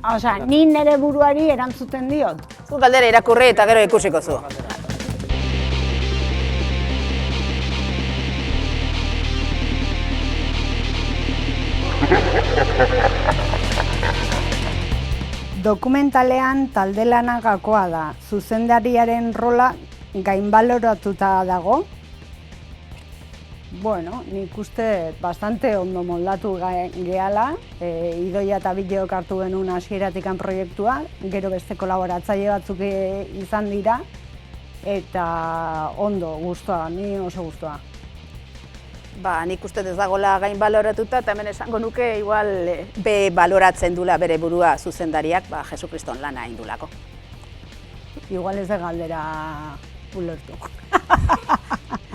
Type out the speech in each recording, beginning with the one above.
Osea, ni nire buruari erantzuten diot. Zu galdera irakurri eta gero ikusiko zu. Dokumentalean talde lana gakoa da. Zuzendariaren rola gainbaloratuta dago. Bueno, nik uste bastante ondo moldatu gehala. Idoia eta Bileok hartu genuen hasieratik proiektua, gero beste kolaboratzaile batzuk izan dira, eta ondo, gustoa, ni oso gustoa. Nik uste ez dagoela gain baloratuta, eta hemen esango nuke igual be baloratzen dula bere burua zuzendariak, Jesukriston lana egin dulako. Igual ez da galdera ulertu.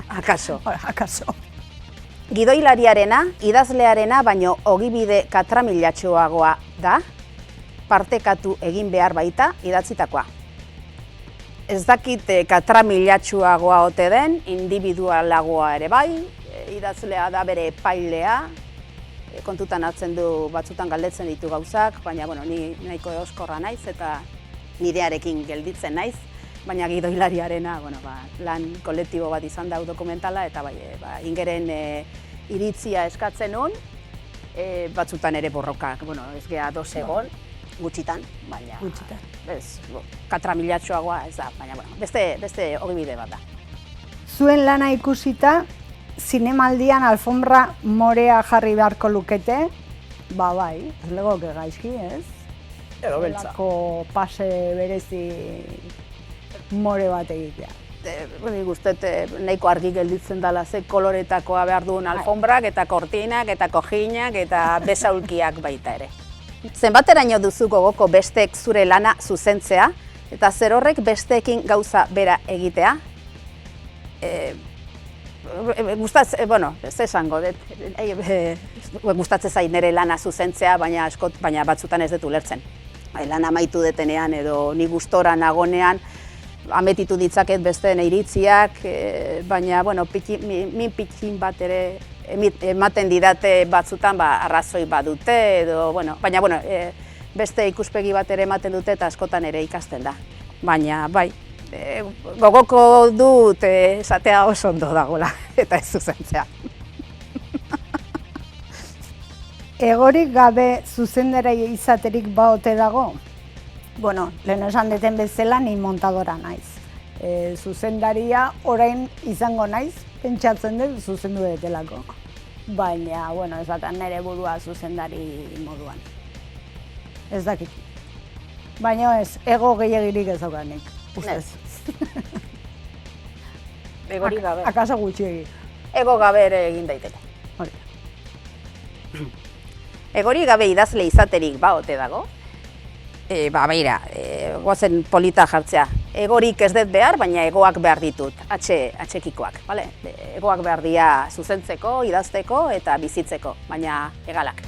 Akaso. Akaso. Gidoilariarena, idazlearena, baino ogibide katramilatxoagoa da, partekatu egin behar baita idatzitakoa. Ez dakit katramilatxoagoa ote den, individualagoa ere bai, idazlea da bere epailea, kontutan hartzen du batzutan galdetzen ditu gauzak, baina ni nahiko eoskorra naiz eta nidearekin gelditzen naiz, baina gidoilariarena lan kolektibo bat izan da dokumentala eta ingeren iritzia eskatzen nun, batzutan ere borrokak, ez geha dos egon, gutxitan, baina katramilatxoagoa ez da, baina beste ogibide bat da. Zuen lana ikusita, zinemaldian alfombra morea jarri beharko lukete, bai, ez legoke gaizki, ez? Edo beltza. Olako pase berezi more bat egitea. Nik uste nahiko argi gelditzen dela ze koloretakoa behar duen alfombrak, eta kortinak, eta kojinak, eta besaulkiak baita ere. Zenbateraino duzu gogoko besteek zure lana zuzentzea, eta zer horrek besteekin gauza bera egitea? Ez esango, gustatzen zait nire lana zuzentzea, baina batzutan ez dut ulertzen. Lana amaitu detenean edo ni gustora nagonean, ametitu ditzaket besteen iritziak, baina min pikin bat ere ematen didate batzutan arrazoi badute edo, baina beste ikuspegi bat ere ematen dute eta askotan ere ikasten da. Baina bai, gogoko dut esatea oso ondo dagoela eta ez zuzentzea. Egorik gabe zuzendari izaterik baote dago? Lehen esan deten bezala ni montadora naiz. Zuzendaria orain izango naiz, pentsatzen dut zuzendu detelako. Baina, ez da nire burua zuzendari moduan. Ez dakit. Baina ez, ego gehiagirik ez daukanik, ustez. Egorik gabe. Akaso gutxiegi. Ego gabe ere egin daiteke. Egorik gabe idazle izaterik baote dago? Beira, goazen polita jartzea. Egorik ez dut behar, baina egoak behar ditut, atxekikoak. Egoak behar dira zuzentzeko, idazteko eta bizitzeko, baina egalak.